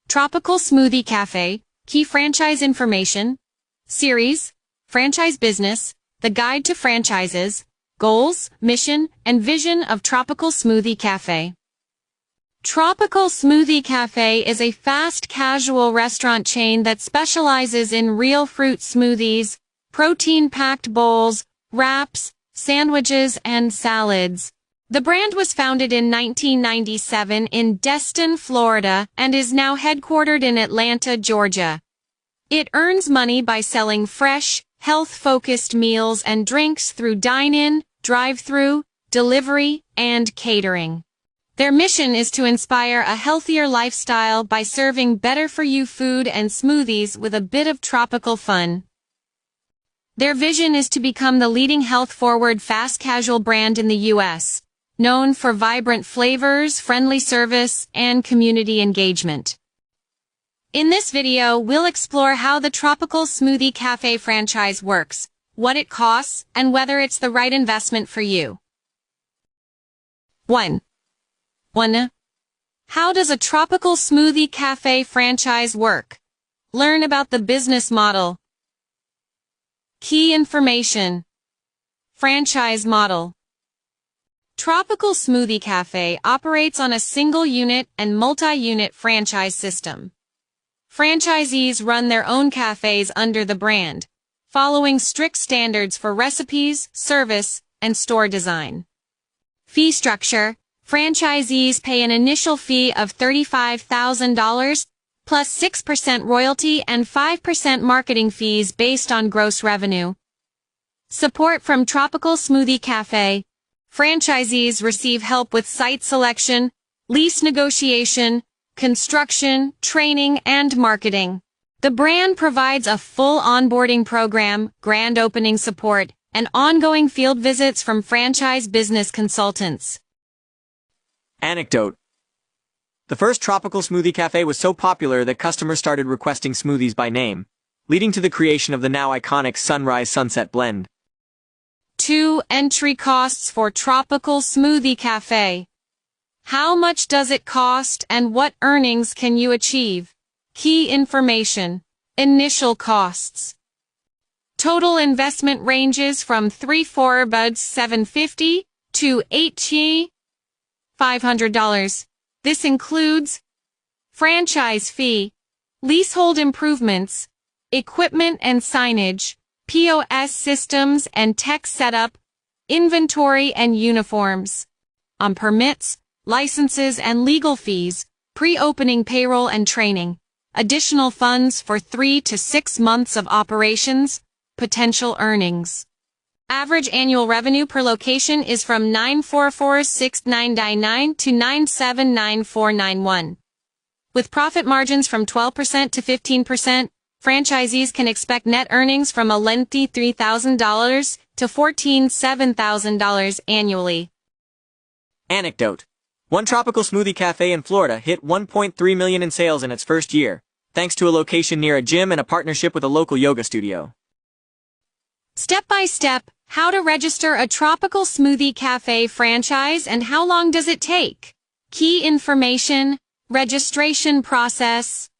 Tropical Smoothie Cafe, Key Franchise Information, Series, Franchise Business, The Guide to Franchises, Goals, Mission, and Vision of Tropical Smoothie Cafe. Tropical Smoothie Cafe is a fast casual restaurant chain that specializes in real fruit smoothies, protein-packed bowls, wraps, sandwiches, and salads. The brand was founded in 1997 in Destin, Florida, and is now headquartered in Atlanta, Georgia. It earns money by selling fresh, health-focused meals and drinks through dine-in, drive-thru, delivery, and catering. Their mission is to inspire a healthier lifestyle by serving better-for-you food and smoothies with a bit of tropical fun. Their vision is to become the leading health-forward fast casual brand in the U.S., known for vibrant flavors, friendly service, and community engagement. In this video, we'll explore how the Tropical Smoothie Cafe franchise works, what it costs, and whether it's the right investment for you. 1. How does a Tropical Smoothie Cafe franchise work? Learn about the business model. Key information. Franchise model. Tropical Smoothie Cafe operates on a single-unit and multi-unit franchise system. Franchisees run their own cafes under the brand, following strict standards for recipes, service, and store design. Fee structure. Franchisees pay an initial fee of $35,000, plus 6% royalty and 5% marketing fees based on gross revenue. Support from Tropical Smoothie Cafe. Franchisees receive help with site selection, lease negotiation, construction, training, and marketing. The brand provides a full onboarding program, grand opening support, and ongoing field visits from franchise business consultants. Anecdote. The first Tropical Smoothie Cafe was so popular that customers started requesting smoothies by name, leading to the creation of the now iconic Sunrise-Sunset blend. 2. Entry costs for Tropical Smoothie Cafe. How much does it cost and what earnings can you achieve? Key information. Initial costs. Total investment ranges from $3,400 to $8,500. This includes franchise fee, leasehold improvements, equipment and signage, POS systems and tech setup, inventory and uniforms, permits, licenses and legal fees, pre-opening payroll and training, additional funds for 3 to 6 months of operations, potential earnings. Average annual revenue per location is from $944,699 to $979,491. With profit margins from 12% to 15%, franchisees can expect net earnings from a lengthy $3,000 to $14,700 annually. Anecdote. One Tropical Smoothie Cafe in Florida hit $1.3 million in sales in its first year, thanks to a location near a gym and a partnership with a local yoga studio. Step-by-step, how to register a Tropical Smoothie Cafe franchise and how long does it take? Key information, registration process.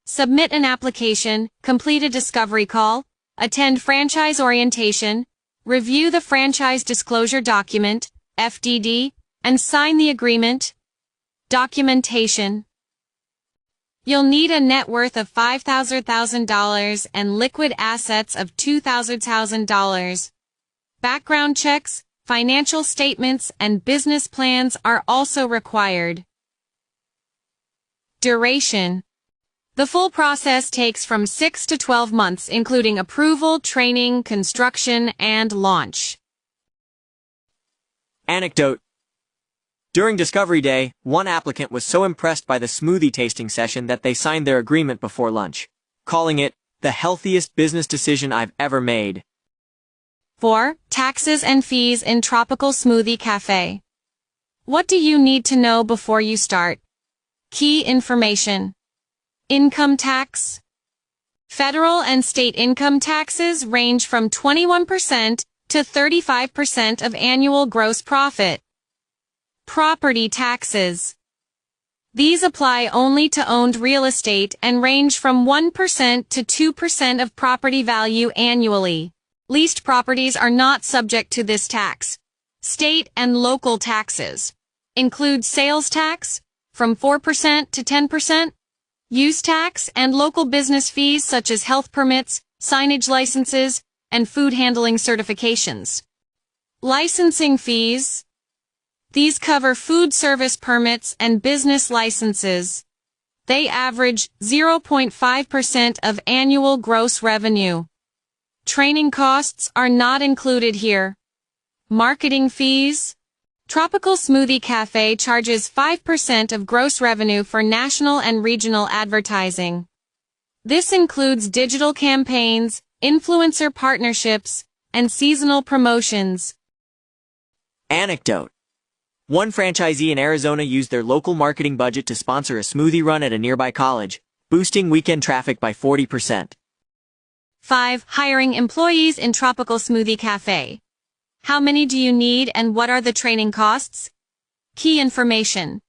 Submit an application, complete a discovery call, attend franchise orientation, review the franchise disclosure document, FDD, and sign the agreement. Documentation. You'll need a net worth of $5,000 and liquid assets of $2,000. Background checks, financial statements, and business plans are also required. Duration. The full process takes from 6 to 12 months, including approval, training, construction, and launch. Anecdote. During Discovery Day, one applicant was so impressed by the smoothie tasting session that they signed their agreement before lunch, calling it the healthiest business decision I've ever made. 4. Taxes and fees in Tropical Smoothie Cafe. What do you need to know before you start? Key information. Income tax. Federal and state income taxes range from 21% to 35% of annual gross profit. Property taxes. These apply only to owned real estate and range from 1% to 2% of property value annually. Leased properties are not subject to this tax. State and local taxes include sales tax from 4% to 10%, use tax, and local business fees such as health permits, signage licenses, and food handling certifications. Licensing fees. These cover food service permits and business licenses. They average 0.5% of annual gross revenue. Training costs are not included here. Marketing fees. Tropical Smoothie Cafe charges 5% of gross revenue for national and regional advertising. This includes digital campaigns, influencer partnerships, and seasonal promotions. Anecdote. One franchisee in Arizona used their local marketing budget to sponsor a smoothie run at a nearby college, boosting weekend traffic by 40%. 5. Hiring employees in Tropical Smoothie Cafe. How many do you need and what are the training costs? Key information.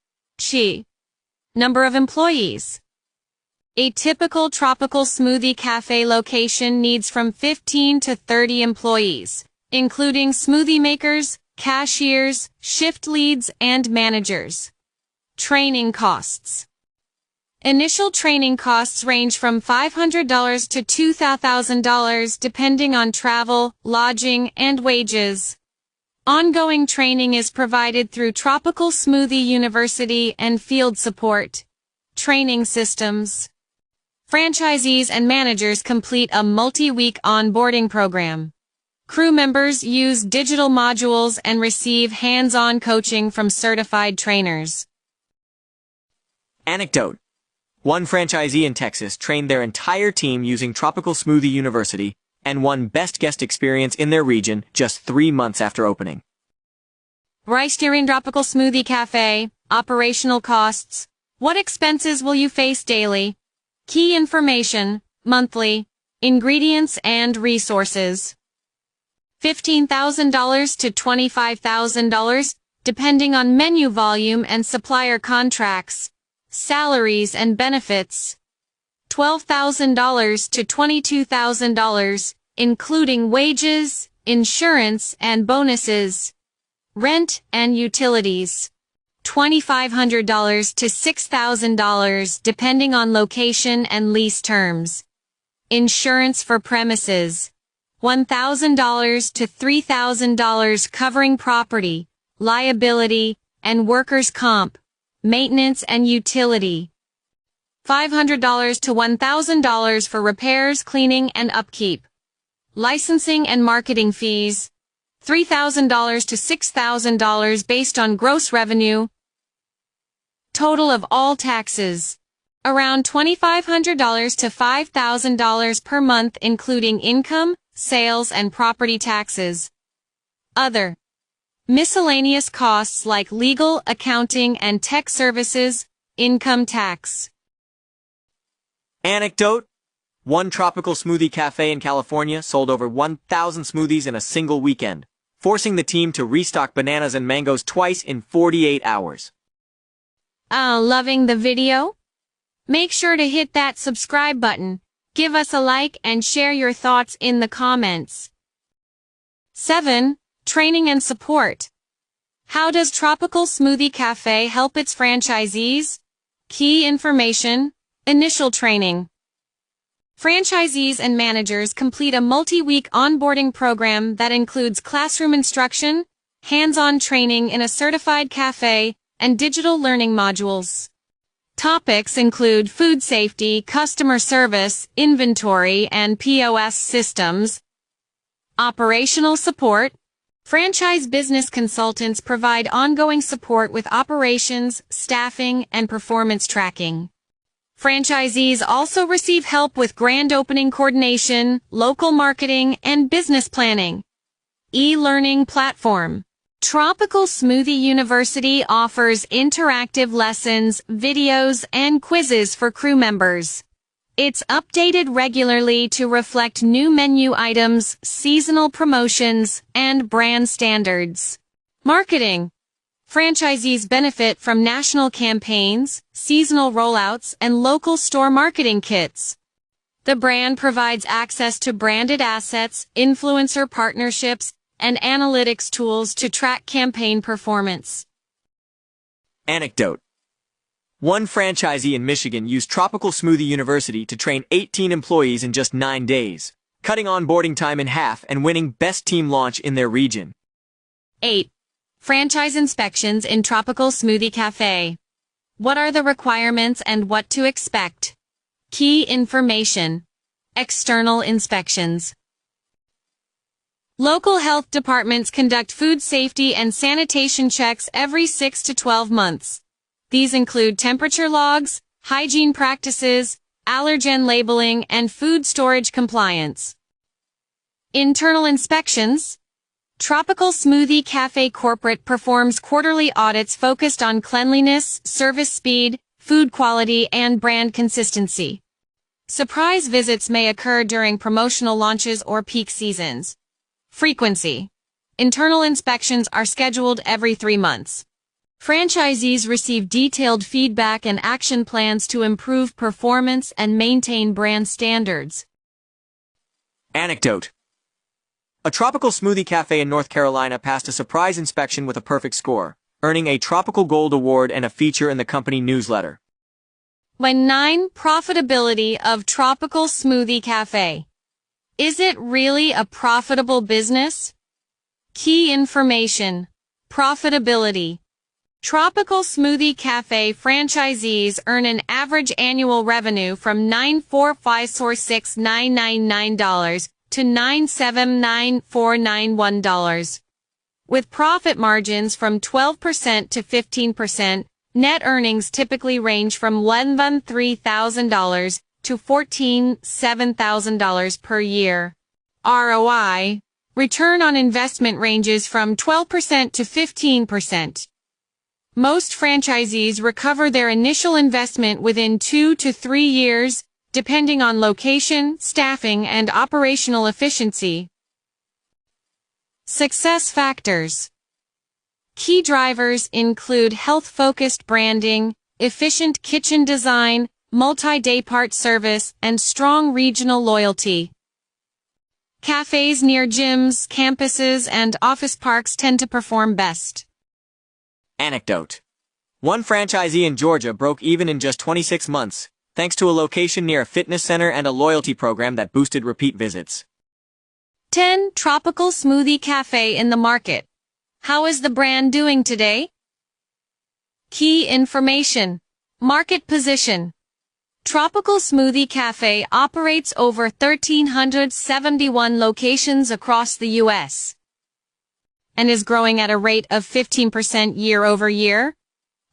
Number of employees. A typical Tropical Smoothie Cafe location needs from 15 to 30 employees, including smoothie makers, cashiers, shift leads, and managers. Training costs. Initial training costs range from $500 to $2,000 depending on travel, lodging, and wages. Ongoing training is provided through Tropical Smoothie University and field support. Training systems. Franchisees and managers complete a multi-week onboarding program. Crew members use digital modules and receive hands-on coaching from certified trainers. Anecdote. One franchisee in Texas trained their entire team using Tropical Smoothie University and won Best Guest Experience in their region just 3 months after opening. Rice during Tropical Smoothie Cafe. Operational costs. What expenses will you face daily? Key information, monthly, ingredients and resources. $15,000 to $25,000, depending on menu volume and supplier contracts. Salaries and benefits. $12,000 to $22,000, including wages, insurance, and bonuses. Rent and utilities. $2,500 to $6,000, depending on location and lease terms. Insurance for premises. $1,000 to $3,000 covering property, liability, and workers' comp, maintenance and utility. $500 to $1,000 for repairs, cleaning, and upkeep. Licensing and marketing fees. $3,000 to $6,000 based on gross revenue. Total of all taxes. Around $2,500 to $5,000 per month including income, sales, and property taxes. Other. Miscellaneous costs like legal, accounting, and tech services, income tax. Anecdote. One Tropical Smoothie Cafe in California sold over 1,000 smoothies in a single weekend, forcing the team to restock bananas and mangoes twice in 48 hours. Loving the video? Make sure to hit that subscribe button, give us a like, and share your thoughts in the comments. 7. Training and support. How does Tropical Smoothie Cafe help its franchisees? Key information. Initial training. Franchisees and managers complete a multi-week onboarding program that includes classroom instruction, hands-on training in a certified cafe, and digital learning modules. Topics include food safety, customer service, inventory, and POS systems. Operational support. Franchise business consultants provide ongoing support with operations, staffing, and performance tracking. Franchisees also receive help with grand opening coordination, local marketing, and business planning. E-learning platform. Tropical Smoothie University offers interactive lessons, videos, and quizzes for crew members. It's updated regularly to reflect new menu items, seasonal promotions, and brand standards. Marketing. Franchisees benefit from national campaigns, seasonal rollouts, and local store marketing kits. The brand provides access to branded assets, influencer partnerships, and analytics tools to track campaign performance. Anecdote. One franchisee in Michigan used Tropical Smoothie University to train 18 employees in just 9 days, cutting onboarding time in half and winning Best Team Launch in their region. 8. Franchise inspections in Tropical Smoothie Cafe. What are the requirements and what to expect? Key information. External inspections. Local health departments conduct food safety and sanitation checks every 6 to 12 months. These include temperature logs, hygiene practices, allergen labeling, and food storage compliance. Internal inspections. Tropical Smoothie Cafe Corporate performs quarterly audits focused on cleanliness, service speed, food quality, and brand consistency. Surprise visits may occur during promotional launches or peak seasons. Frequency. Internal inspections are scheduled every 3 months. Franchisees receive detailed feedback and action plans to improve performance and maintain brand standards. Anecdote. A Tropical Smoothie Cafe in North Carolina passed a surprise inspection with a perfect score, earning a Tropical Gold Award and a feature in the company newsletter. 9. Profitability of Tropical Smoothie Cafe. Is it really a profitable business? Key information. Profitability. Tropical Smoothie Cafe franchisees earn an average annual revenue from $945,699 to $979,491. With profit margins from 12% to 15%, net earnings typically range from $11,300 to $14,700 per year. ROI, return on investment ranges from 12% to 15%. Most franchisees recover their initial investment within 2 to 3 years, depending on location, staffing, and operational efficiency. Success factors. Key drivers include health-focused branding, efficient kitchen design, multi-daypart service, and strong regional loyalty. Cafes near gyms, campuses, and office parks tend to perform best. Anecdote. One franchisee in Georgia broke even in just 26 months, thanks to a location near a fitness center and a loyalty program that boosted repeat visits. 10. Tropical Smoothie Cafe in the market. How is the brand doing today? Key information. Market position. Tropical Smoothie Cafe operates over 1,371 locations across the U.S. and is growing at a rate of 15% year over year.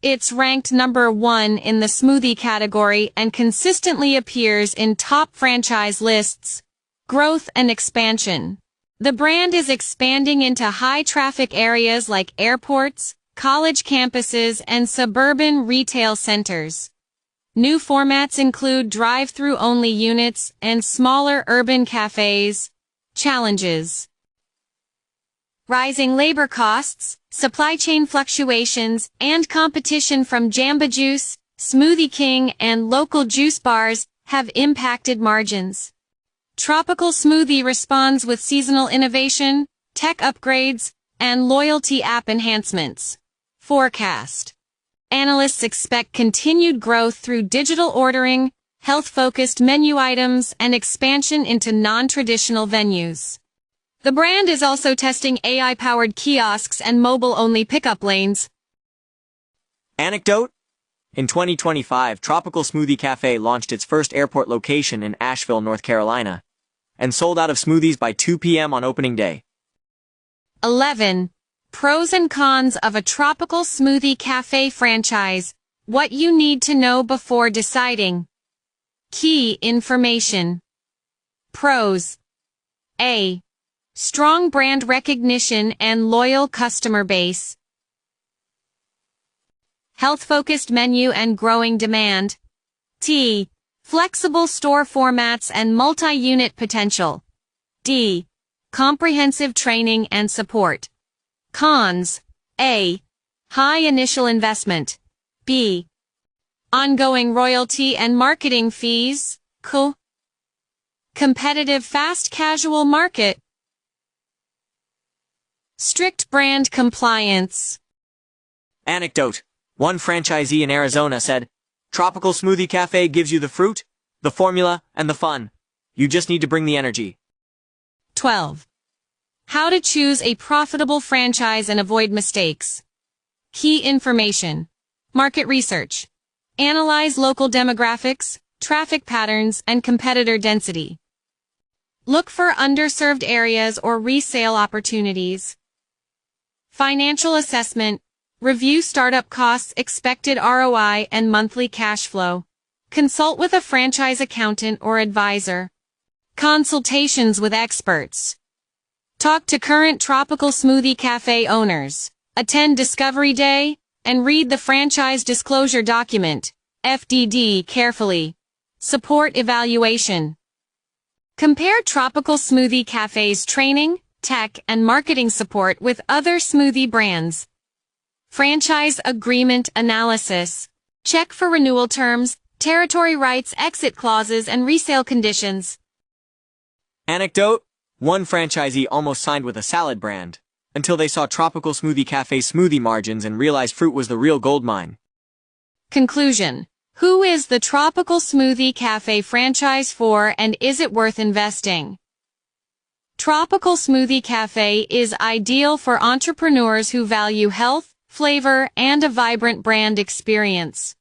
It's ranked number 1 in the smoothie category and consistently appears in top franchise lists. Growth and expansion. The brand is expanding into high-traffic areas like airports, college campuses, and suburban retail centers. New formats include drive-through only units and smaller urban cafes. Challenges. Rising labor costs, supply chain fluctuations, and competition from Jamba Juice, Smoothie King, and local juice bars have impacted margins. Tropical Smoothie responds with seasonal innovation, tech upgrades, and loyalty app enhancements. Forecast. Analysts expect continued growth through digital ordering, health-focused menu items, and expansion into non-traditional venues. The brand is also testing AI-powered kiosks and mobile-only pickup lanes. Anecdote. In 2025, Tropical Smoothie Cafe launched its first airport location in Asheville, North Carolina, and sold out of smoothies by 2 p.m. on opening day. 11. Pros and cons of a Tropical Smoothie Cafe franchise. What you need to know before deciding. Key information. Pros. A. Strong brand recognition and loyal customer base. Health-focused menu and growing demand. T. Flexible store formats and multi-unit potential. D. Comprehensive training and support. Cons. A. High initial investment. B. Ongoing royalty and marketing fees. C. Competitive fast casual market. Strict brand compliance. Anecdote. One franchisee in Arizona said, "Tropical Smoothie Cafe gives you the fruit, the formula, and the fun. You just need to bring the energy." 12. How to choose a profitable franchise and avoid mistakes. Key information. Market research. Analyze local demographics, traffic patterns, and competitor density. Look for underserved areas or resale opportunities. Financial assessment. Review startup costs, expected ROI, and monthly cash flow. Consult with a franchise accountant or advisor. Consultations with experts. Talk to current Tropical Smoothie Cafe owners. Attend Discovery Day, and read the Franchise Disclosure Document, FDD, carefully. Support evaluation. Compare Tropical Smoothie Cafe's training, tech, and marketing support with other smoothie brands. Franchise agreement analysis. Check for renewal terms, territory rights, exit clauses, and resale conditions. Anecdote. One franchisee almost signed with a salad brand, until they saw Tropical Smoothie Cafe's smoothie margins and realized fruit was the real goldmine. Conclusion. Who is the Tropical Smoothie Cafe franchise for, and is it worth investing? Tropical Smoothie Cafe is ideal for entrepreneurs who value health, flavor, and a vibrant brand experience.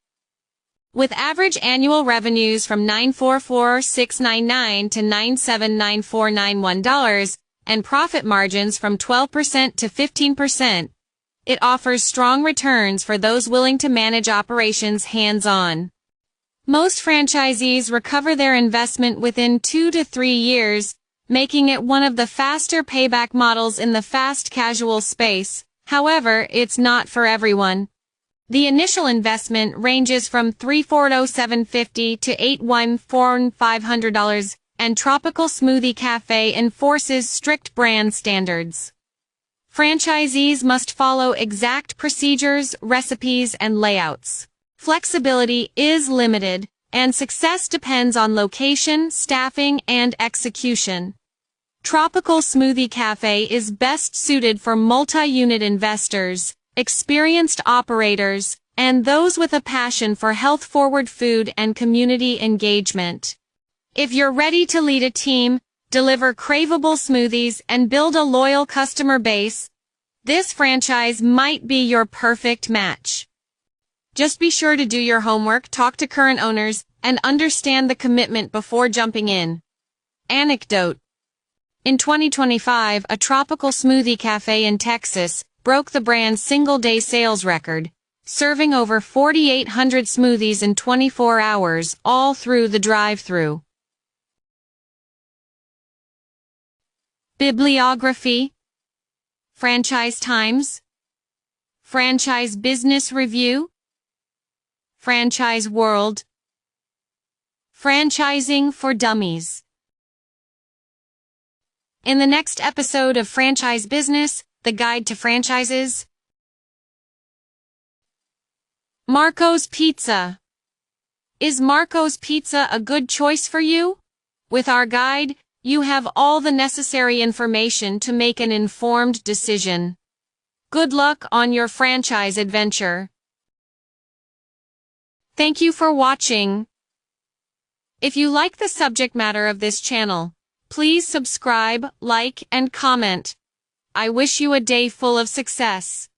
With average annual revenues from $944,699 to $979,491 and profit margins from 12% to 15%, it offers strong returns for those willing to manage operations hands-on. Most franchisees recover their investment within 2 to 3 years, making it one of the faster payback models in the fast casual space. However, it's not for everyone. The initial investment ranges from $340,750 to $814,500, and Tropical Smoothie Cafe enforces strict brand standards. Franchisees must follow exact procedures, recipes, and layouts. Flexibility is limited, and success depends on location, staffing, and execution. Tropical Smoothie Cafe is best suited for multi-unit investors, experienced operators, and those with a passion for health-forward food and community engagement. If you're ready to lead a team, deliver craveable smoothies, and build a loyal customer base, this franchise might be your perfect match. Just be sure to do your homework, talk to current owners, and understand the commitment before jumping in. Anecdote. In 2025, a Tropical Smoothie Cafe in Texas broke the brand's single-day sales record, serving over 4,800 smoothies in 24 hours, all through the drive-thru. Bibliography. Franchise Times. Franchise Business Review. Franchise World. Franchising for Dummies. In the next episode of Franchise Business, the Guide to Franchises. Marco's Pizza. Is Marco's Pizza a good choice for you? With our guide, you have all the necessary information to make an informed decision. Good luck on your franchise adventure. Thank you for watching. If you like the subject matter of this channel, please subscribe, like, and comment. I wish you a day full of success.